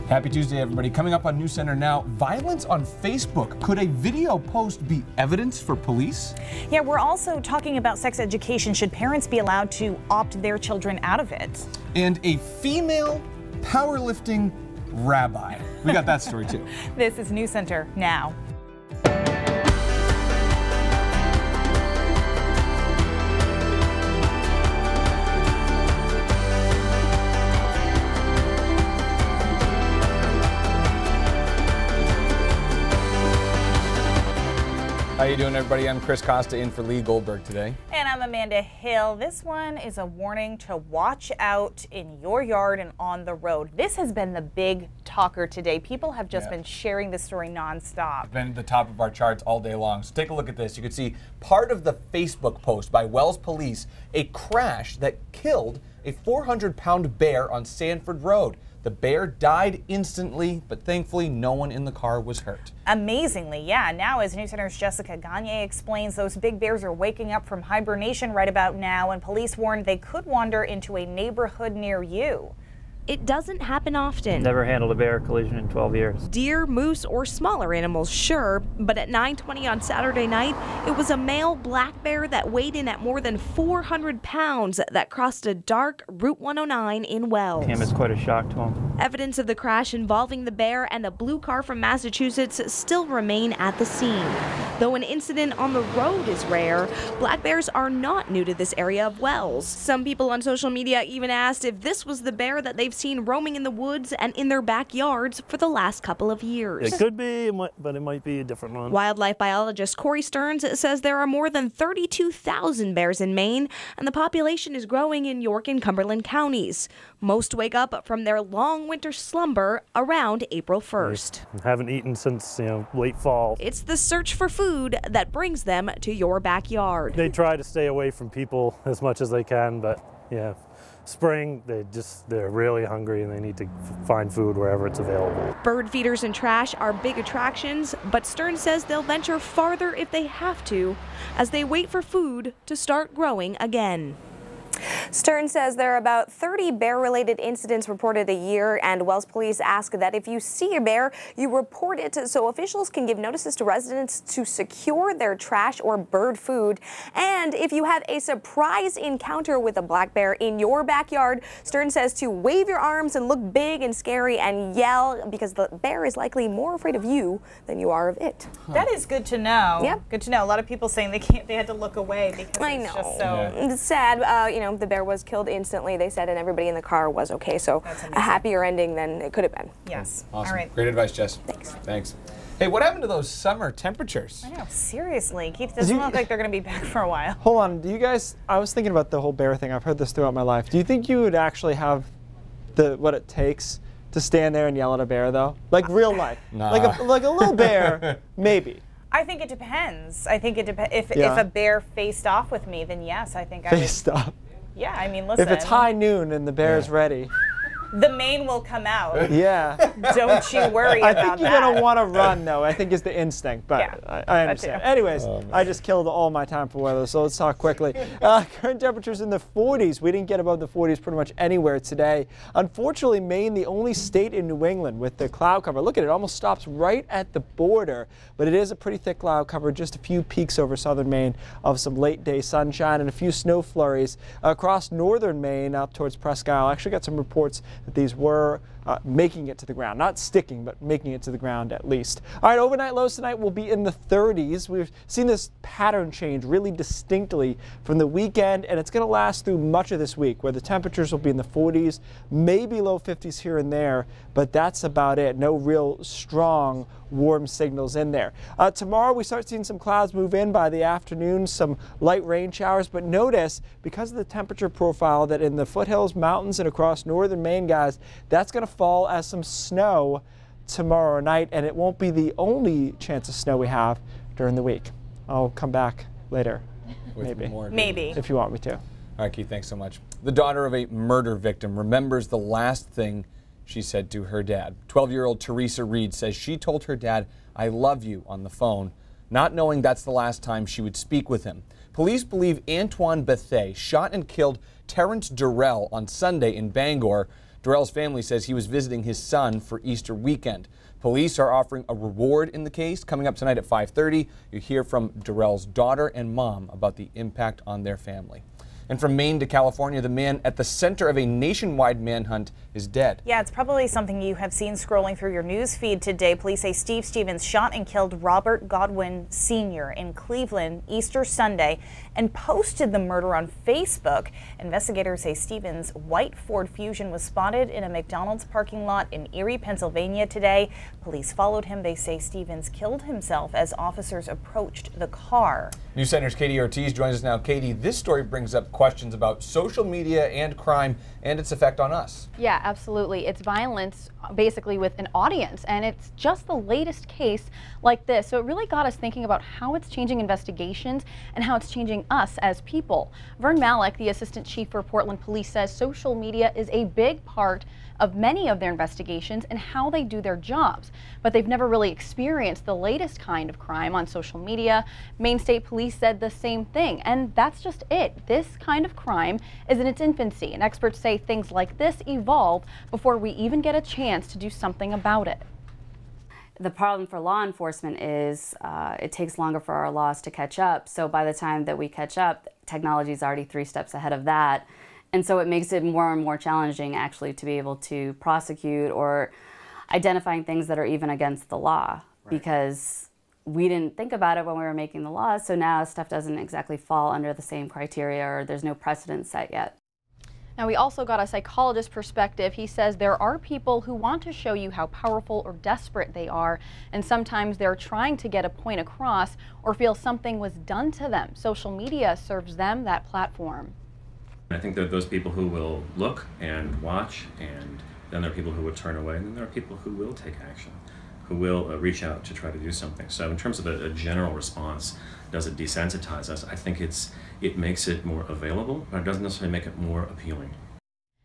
Happy Tuesday, everybody. Coming up on News Center now, violence on Facebook. Could a video post be evidence for police? Yeah, we're also talking about sex education. Should parents be allowed to opt their children out of it? And a female powerlifting rabbi. We got that story too. This is News Center now. How you doing, everybody? I'm Chris Costa in for Lee Goldberg today. And I'm Amanda Hill. This one is a warning to watch out in your yard and on the road. This has been the big talker today. People have just been sharing this story nonstop. It's been at the top of our charts all day long. So take a look at this. You can see part of the Facebook post by Wells Police, a crash that killed a 400-pound bear on Sanford Road. The bear died instantly, but thankfully no one in the car was hurt. Amazingly, yeah. Now, as News Center's Jessica Gagne explains, those big bears are waking up from hibernation right about now, and police warn they could wander into a neighborhood near you. It doesn't happen often. Never handled a bear collision in 12 years. Deer, moose, or smaller animals, sure, but at 9:20 on Saturday night, it was a male black bear that weighed in at more than 400 pounds that crossed a dark Route 109 in Wells. Came as quite a shock to him. Evidence of the crash involving the bear and a blue car from Massachusetts still remain at the scene. Though an incident on the road is rare, black bears are not new to this area of Wells. Some people on social media even asked if this was the bear that they've seen roaming in the woods and in their backyards for the last couple of years. It could be, but it might be a different one. Wildlife biologist Corey Stearns says there are more than 32,000 bears in Maine, and the population is growing in York and Cumberland counties. Most wake up from their long winter slumber around April 1st. Haven't eaten since, late fall. It's the search for food that brings them to your backyard. They try to stay away from people as much as they can, but yeah. Spring, they're really hungry and they need to find food wherever it's available. Bird feeders and trash are big attractions, but Stearns says they'll venture farther if they have to, as they wait for food to start growing again. Stearns says there are about 30 bear-related incidents reported a year, and Wells Police ask that if you see a bear, you report it so officials can give notices to residents to secure their trash or bird food. And if you have a surprise encounter with a black bear in your backyard, Stearns says to wave your arms and look big and scary and yell, because the bear is likely more afraid of you than you are of it. That is good to know. Yep. Good to know. A lot of people saying they had to look away because it's just so... It's sad. The bear was killed instantly, they said, and everybody in the car was okay. So a happier ending than it could have been. Yes. Awesome. All right. Great advice, Jess. Thanks. Hey, what happened to those summer temperatures? I know, seriously. Keith, doesn't look like they're going to be back for a while. Hold on. Do you guys, I was thinking about the whole bear thing. I've heard this throughout my life. Do you think you would actually have what it takes to stand there and yell at a bear, though? Like real life? Nah. Like a little bear, maybe. I think it depends. I think it depends. If a bear faced off with me, then yes, I think I would. Faced off. Yeah, I mean, listen. If it's high noon and the bear's ready. The mane will come out. Yeah. Don't you worry about that. I think you're going to want to run, though. I think it's the instinct, but yeah, I understand. Anyways, I just killed all my time for weather, so let's talk quickly. Current temperatures in the 40s. We didn't get above the 40s pretty much anywhere today. Unfortunately, Maine, the only state in New England with the cloud cover. Look at it, almost stops right at the border, but it is a pretty thick cloud cover, just a few peaks over southern Maine of some late day sunshine and a few snow flurries across northern Maine up towards Presque Isle. I actually got some reports that these were making it to the ground. Not sticking, but making it to the ground at least. All right, overnight lows tonight will be in the 30s. We've seen this pattern change really distinctly from the weekend, and it's going to last through much of this week, where the temperatures will be in the 40s, maybe low 50s here and there, but that's about it. No real strong warm signals in there. Tomorrow we start seeing some clouds move in by the afternoon, some light rain showers, but notice because of the temperature profile that in the foothills, mountains, and across northern Maine, guys, that's going to fall as some snow tomorrow night, and it won't be the only chance of snow we have during the week. I'll come back later, maybe, if you want me to. All right, Keith, thanks so much. The daughter of a murder victim remembers the last thing she said to her dad. 12-year-old Teresa Reed says she told her dad, "I love you," on the phone, not knowing that's the last time she would speak with him. Police believe Antoine Bethea shot and killed Terrence Durrell on Sunday in Bangor Darrell's family says he was visiting his son for Easter weekend. Police are offering a reward in the case. Coming up tonight at 5:30, you hear from Darrell's daughter and mom about the impact on their family. And from Maine to California, the man at the center of a nationwide manhunt is dead. Yeah, it's probably something you have seen scrolling through your news feed today. Police say Steve Stevens shot and killed Robert Godwin Sr. in Cleveland Easter Sunday and posted the murder on Facebook. Investigators say Stevens' white Ford Fusion was spotted in a McDonald's parking lot in Erie, Pennsylvania today. Police followed him. They say Stevens killed himself as officers approached the car. News Center's Katie Ortiz joins us now. Katie, this story brings up questions about social media and crime and its effect on us. Yeah, absolutely. It's violence basically with an audience, and it's just the latest case like this. So it really got us thinking about how it's changing investigations and how it's changing us as people. Vern Malik, the assistant chief for Portland Police, says social media is a big part of many of their investigations and how they do their jobs, but they've never really experienced the latest kind of crime on social media. Maine State Police said the same thing, and that's just it. This kind of crime is in its infancy, and experts say things like this evolve before we even get a chance to do something about it. The problem for law enforcement is it takes longer for our laws to catch up, so by the time that we catch up, technology is already 3 steps ahead of that. And so it makes it more and more challenging actually to be able to prosecute or identifying things that are even against the law, because we didn't think about it when we were making the laws, so now stuff doesn't exactly fall under the same criteria, or there's no precedent set yet. Now, we also got a psychologist perspective. He says there are people who want to show you how powerful or desperate they are, and sometimes they're trying to get a point across or feel something was done to them. Social media serves them that platform. I think there are those people who will look and watch, and then there are people who would turn away, and then there are people who will take action, who will reach out to try to do something. So in terms of a general response, does it desensitize us? I think it makes it more available, but it doesn't necessarily make it more appealing.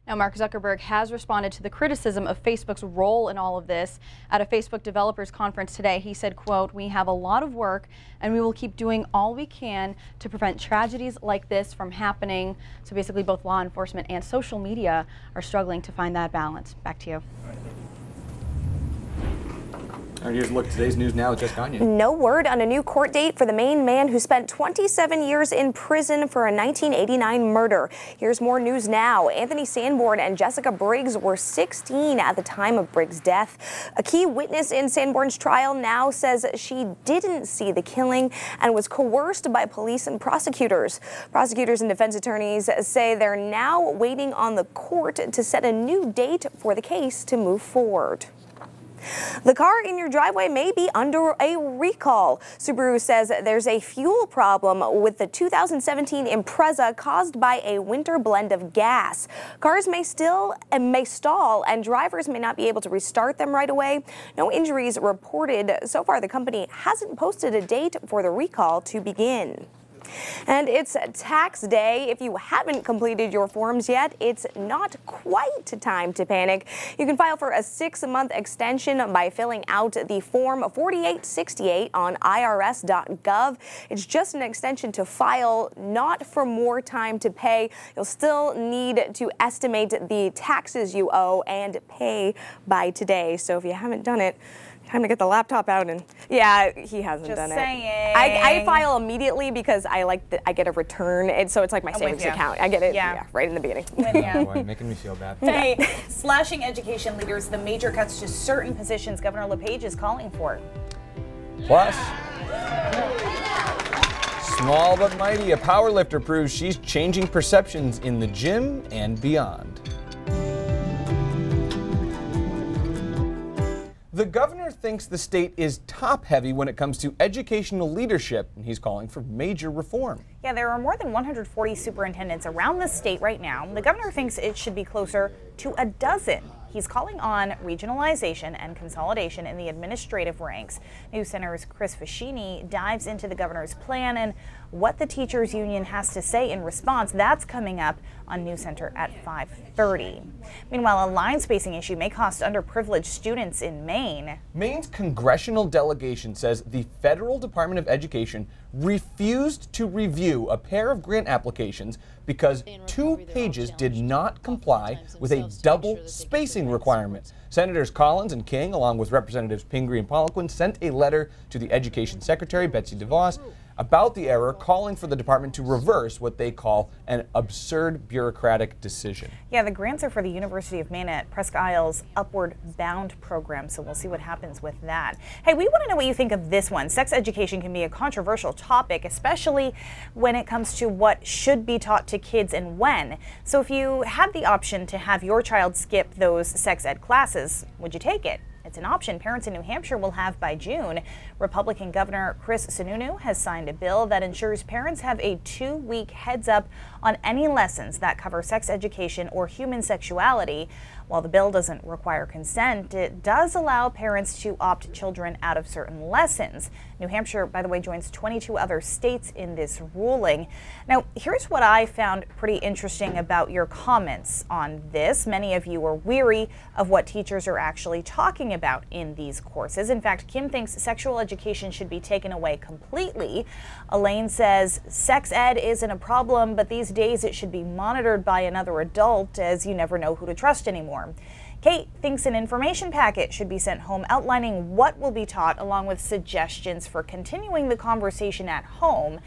Now, Mark Zuckerberg has responded to the criticism of Facebook's role in all of this. At a Facebook developers conference today, he said, quote, "We have a lot of work and we will keep doing all we can to prevent tragedies like this from happening." So basically both law enforcement and social media are struggling to find that balance. Back to you. All right, here's a look at today's news now with Jess Gagne. No word on a new court date for the Maine man who spent 27 years in prison for a 1989 murder. Here's more news now. Anthony Sanborn and Jessica Briggs were 16 at the time of Briggs' death. A key witness in Sanborn's trial now says she didn't see the killing and was coerced by police and prosecutors. Prosecutors and defense attorneys say they're now waiting on the court to set a new date for the case to move forward. The car in your driveway may be under a recall. Subaru says there's a fuel problem with the 2017 Impreza caused by a winter blend of gas. Cars may stall and drivers may not be able to restart them right away. No injuries reported. So far, the company hasn't posted a date for the recall to begin. And it's tax day. If you haven't completed your forms yet, it's not quite time to panic. You can file for a 6-month extension by filling out the Form 4868 on irs.gov. It's just an extension to file, not for more time to pay. You'll still need to estimate the taxes you owe and pay by today. So if you haven't done it, time to get the laptop out. And yeah, he hasn't just done saying. it. I file immediately because I get a return, and so it's like my savings account. I get it right in the beginning. Oh boy, making me feel bad. Hey, slashing education leaders, the major cuts to certain positions Governor LePage is calling for. Plus, small but mighty, a powerlifter proves she's changing perceptions in the gym and beyond. The governor thinks the state is top-heavy when it comes to educational leadership, and he's calling for major reform. Yeah, there are more than 140 superintendents around the state right now. The governor thinks it should be closer to a dozen. He's calling on regionalization and consolidation in the administrative ranks. News Center's Chris Fascini dives into the governor's plan and what the teachers union has to say in response. That's coming up on News Center at 5:30. Meanwhile, a line spacing issue may cost underprivileged students in Maine. Maine's congressional delegation says the Federal Department of Education refused to review a pair of grant applications because 2 pages did not comply with a double spacing requirement. Senators Collins and King, along with Representatives Pingree and Poliquin, sent a letter to the Education Secretary, Betsy DeVos, about the error, calling for the department to reverse what they call an absurd bureaucratic decision. Yeah, the grants are for the University of Maine at Presque Isle's Upward Bound program, so we'll see what happens with that. Hey, we want to know what you think of this one. Sex education can be a controversial topic, especially when it comes to what should be taught to kids and when. So if you had the option to have your child skip those sex ed classes, would you take it? It's an option parents in New Hampshire will have by June. Republican Governor Chris Sununu has signed a bill that ensures parents have a 2-week heads up on any lessons that cover sex education or human sexuality. While the bill doesn't require consent, it does allow parents to opt children out of certain lessons. New Hampshire, by the way, joins 22 other states in this ruling. Now, here's what I found pretty interesting about your comments on this. Many of you are weary of what teachers are actually talking about in these courses. In fact, Kim thinks sexual education should be taken away completely. Elaine says sex ed isn't a problem, but these days it should be monitored by another adult, as you never know who to trust anymore. Kate thinks an information packet should be sent home outlining what will be taught, along with suggestions for continuing the conversation at home.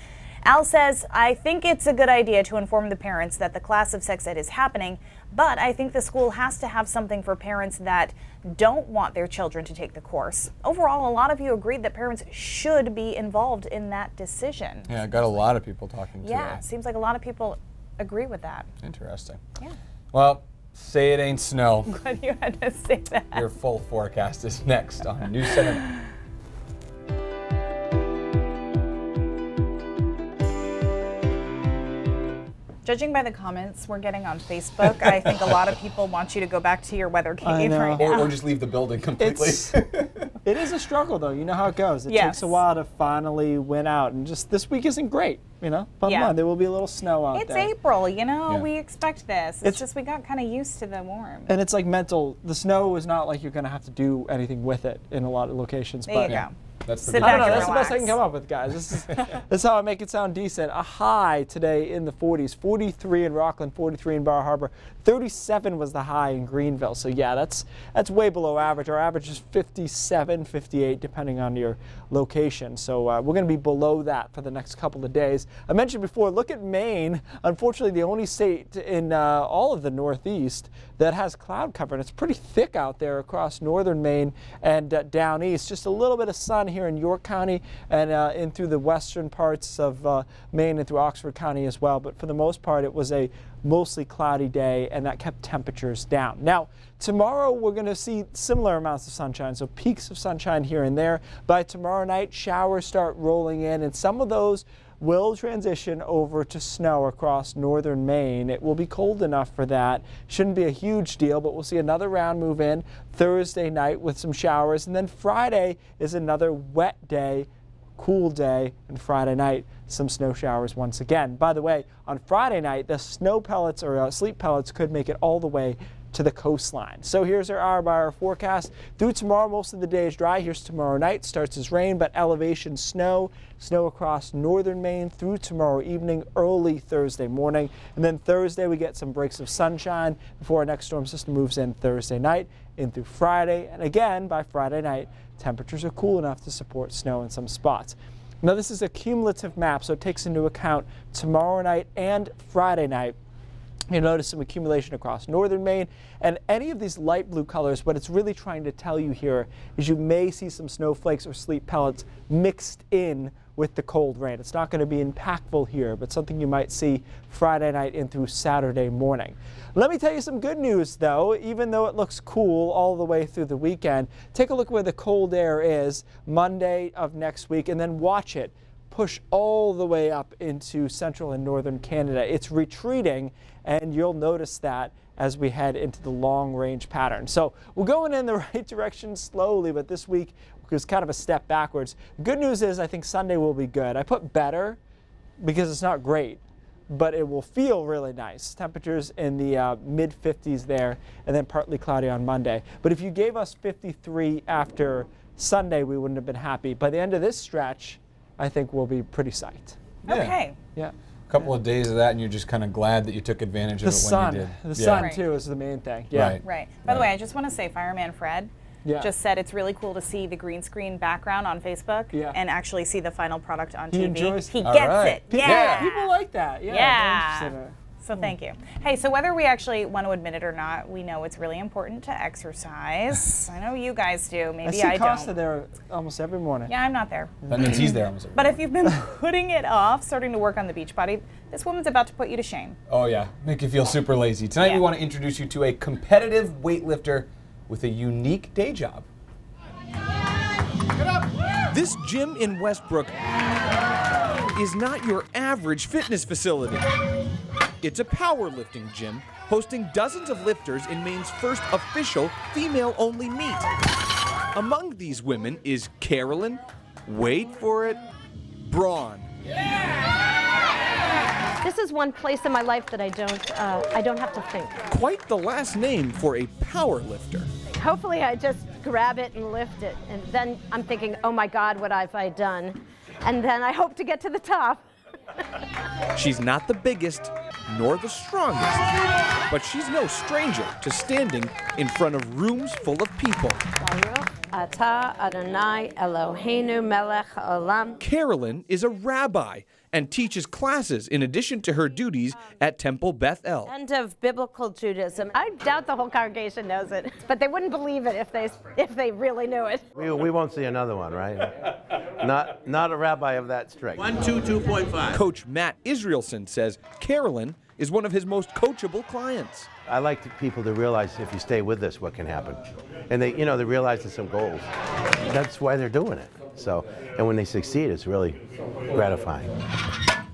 Al says, I think it's a good idea to inform the parents that the class of sex ed is happening, but I think the school has to have something for parents that don't want their children to take the course. Overall, a lot of you agreed that parents should be involved in that decision. Yeah, I got a lot of people talking today. Yeah, it seems like a lot of people agree with that. Interesting. Yeah. Well, say it ain't snow. I'm glad you had to say that. Your full forecast is next on News Center. Judging by the comments we're getting on Facebook, I think a lot of people want you to go back to your weather cave right now. Or just leave the building completely. It is a struggle, though. You know how it goes. It Yes. takes a while to finally win out, and just this week isn't great. You know, but Yeah. there will be a little snow out It's there. April, you know, Yeah. we expect this. It's just we got kind of used to the warm. And it's like mental. The snow is not like you're going to have to do anything with it in a lot of locations. There but you go. That's the Sit good I back don't know. and That's the best I can relax. come up with, guys. This is that's how I make it sound decent. A high today in the 40s, 43 in Rockland, 43 in Bar Harbor, 37 was the high in Greenville. So yeah, that's way below average. Our average is 57, 58, depending on your location. So we're going to be below that for the next couple of days. I mentioned before, look at Maine. Unfortunately, the only state in all of the Northeast that has cloud cover, and it's pretty thick out there across northern Maine and down east. Just a little bit of sun here in York County and in through the western parts of Maine and through Oxford County as well. But for the most part, it was a mostly cloudy day, and that kept temperatures down. Now, tomorrow we're going to see similar amounts of sunshine, so peaks of sunshine here and there. By tomorrow night, showers start rolling in, and some of those will transition over to snow across northern Maine. It will be cold enough for that. Shouldn't be a huge deal, but we'll see another round move in Thursday night with some showers, and then Friday is another wet day, cool day, and Friday night some snow showers once again. By the way, on Friday night, the snow pellets or sleet pellets could make it all the way to the coastline. So here's our hour-by-hour forecast. Through tomorrow, most of the day is dry. Here's tomorrow night. Starts as rain, but elevation snow across northern Maine through tomorrow evening, early Thursday morning. And then Thursday, we get some breaks of sunshine before our next storm system moves in Thursday night, in through Friday. And again, by Friday night, temperatures are cool enough to support snow in some spots. Now, this is a cumulative map, so it takes into account tomorrow night and Friday night. You'll notice some accumulation across northern Maine, and any of these light blue colors, what it's really trying to tell you here is you may see some snowflakes or sleet pellets mixed in with the cold rain. It's not going to be impactful here, but something you might see Friday night in through Saturday morning. Let me tell you some good news, though. Even though it looks cool all the way through the weekend, take a look where the cold air is Monday of next week, and then watch it push all the way up into central and northern Canada. It's retreating, and you'll notice that as we head into the long range pattern. So we're going in the right direction slowly, but this week was kind of a step backwards. Good news is I think Sunday will be good. I put better because it's not great, but it will feel really nice. Temperatures in the mid 50s there, and then partly cloudy on Monday. But if you gave us 53 after Sunday, we wouldn't have been happy. By the end of this stretch, I think we'll be pretty psyched. Okay. Yeah. couple of days of that, and you're just kind of glad that you took advantage of it when you did. The sun, too, is the main thing. Yeah. Right. By the way, I just want to say Fireman Fred just said it's really cool to see the green screen background on Facebook and actually see the final product on TV. He gets it. Yeah. People like that. Yeah. So thank you. Hey, so whether we actually want to admit it or not, we know it's really important to exercise. I know you guys do. Maybe I don't. I see Costa there almost every morning. Yeah, I'm not there. That means he's there almost every morning. But if you've been putting it off, starting to work on the Beachbody, this woman's about to put you to shame. Oh yeah, make you feel super lazy. Tonight we want to introduce you to a competitive weightlifter with a unique day job. This gym in Westbrook is not your average fitness facility. It's a powerlifting gym hosting dozens of lifters in Maine's first official female-only meet. Among these women is Carolyn, wait for it, Braun. This is one place in my life that I don't have to think. Quite the last name for a powerlifter. Hopefully I just grab it and lift it, and then I'm thinking, oh my God, what have I done? And then I hope to get to the top. She's not the biggest, nor the strongest, but she's no stranger to standing in front of rooms full of people. Carolyn is a rabbi and teaches classes in addition to her duties at Temple Beth El. End of biblical Judaism. I doubt the whole congregation knows it, but they wouldn't believe it if they really knew it. We won't see another one, right? Not a rabbi of that strict. 2.5. Coach Matt Israelson says Carolyn is one of his most coachable clients. I like people to realize if you stay with this, what can happen. And they realize there's some goals. That's why they're doing it. So, and when they succeed, it's really gratifying.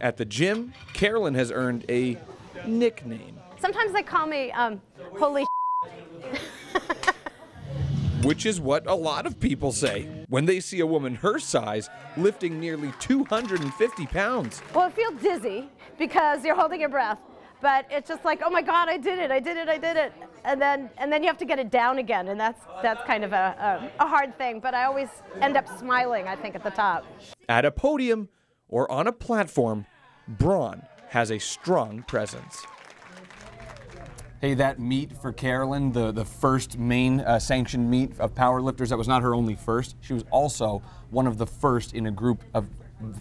At the gym, Carolyn has earned a nickname. Sometimes they call me Holy Which is what a lot of people say when they see a woman her size lifting nearly 250 pounds. Well, it feels dizzy because you're holding your breath. But it's just like, oh my God, I did it, I did it, I did it. And then you have to get it down again, and that's kind of a hard thing. But I always end up smiling, I think, at the top. At a podium or on a platform, Braun has a strong presence. Hey, that meet for Carolyn, the first main sanctioned meet of powerlifters, that was not her only first. She was also one of the first in a group of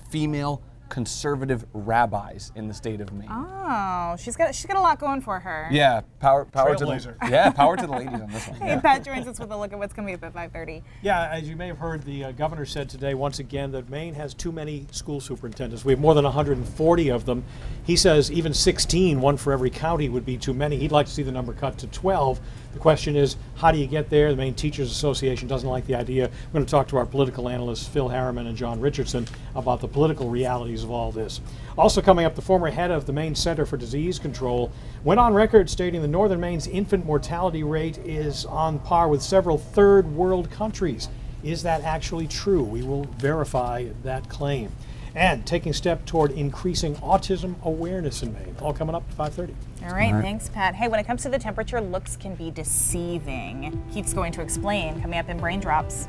female conservative rabbis in the state of Maine. Oh, she's got a lot going for her. Yeah, power to the ladies on this one. Hey, Pat joins us with a look at what's coming up at 5:30. Yeah, as you may have heard, the governor said today once again that Maine has too many school superintendents. We have more than 140 of them. He says even 16, one for every county, would be too many. He'd like to see the number cut to 12. The question is, how do you get there? The Maine Teachers Association doesn't like the idea. We're going to talk to our political analysts, Phil Harriman and John Richardson, about the political realities of all this. Also coming up, the former head of the Maine Center for Disease Control went on record stating that Northern Maine's infant mortality rate is on par with several third world countries. Is that actually true? We will verify that claim. And taking step toward increasing autism awareness in Maine. All coming up at 5:30. All right, thanks, Pat. Hey, when it comes to the temperature, looks can be deceiving. Keith's going to explain coming up in Brain Drops.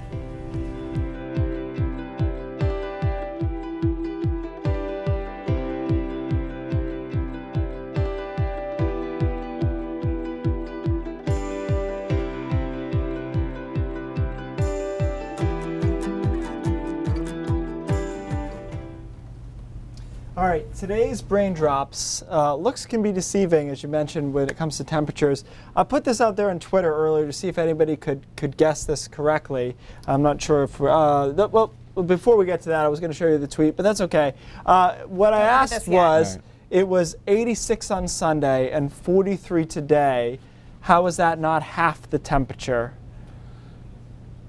All right, today's Brain Drops. Looks can be deceiving, as you mentioned, when it comes to temperatures. I put this out there on Twitter earlier to see if anybody could guess this correctly. I'm not sure if, well, before we get to that, I was going to show you the tweet, but that's okay. What I asked was, it was 86 on Sunday and 43 today. How is that not half the temperature?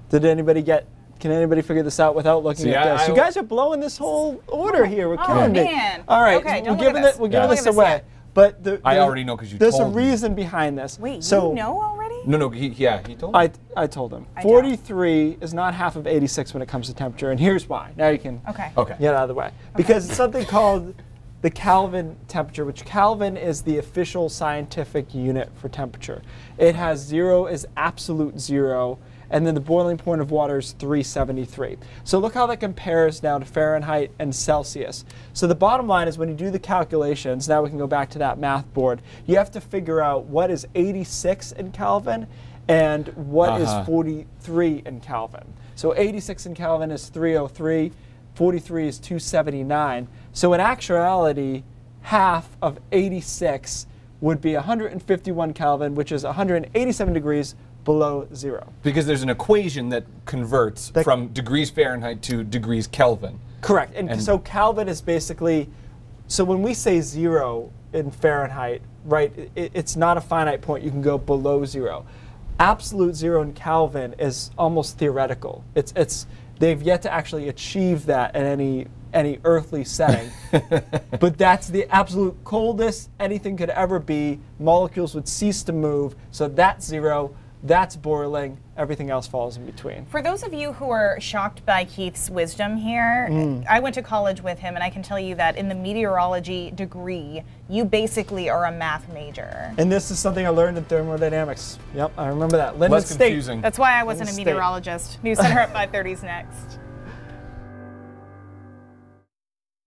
Did anybody get? Can anybody figure this out without looking at this? You guys are blowing this whole order here. We're killing me. All right, okay, we're giving this away. But I already know because you there's told me. There's a reason behind this. Wait, so, you know already? No, he told me. I told him. 43 is not half of 86 when it comes to temperature, and here's why. Now you can get out of the way. Because it's something called the Kelvin temperature, which Kelvin is the official scientific unit for temperature. It has 0 is absolute 0, and then the boiling point of water is 373. So look how that compares now to Fahrenheit and Celsius. So the bottom line is when you do the calculations, now we can go back to that math board, you have to figure out what is 86 in Kelvin and what is 43 in Kelvin. So 86 in Kelvin is 303, 43 is 279. So in actuality, half of 86 would be 151 Kelvin, which is 187 degrees below zero. Because there's an equation that converts from degrees Fahrenheit to degrees Kelvin. Correct. And so Kelvin is basically, so when we say zero in Fahrenheit, right, it's not a finite point. You can go below zero. Absolute zero in Kelvin is almost theoretical. They've yet to actually achieve that in any earthly setting. But that's the absolute coldest anything could ever be. Molecules would cease to move. So that's zero. That's boiling. Everything else falls in between. For those of you who are shocked by Keith's wisdom here, I went to college with him, and I can tell you that in the meteorology degree, you basically are a math major. And this is something I learned in thermodynamics. Yep, I remember that. Linden Less State. confusing. That's why I wasn't a meteorologist. News Center at 5:30 is next.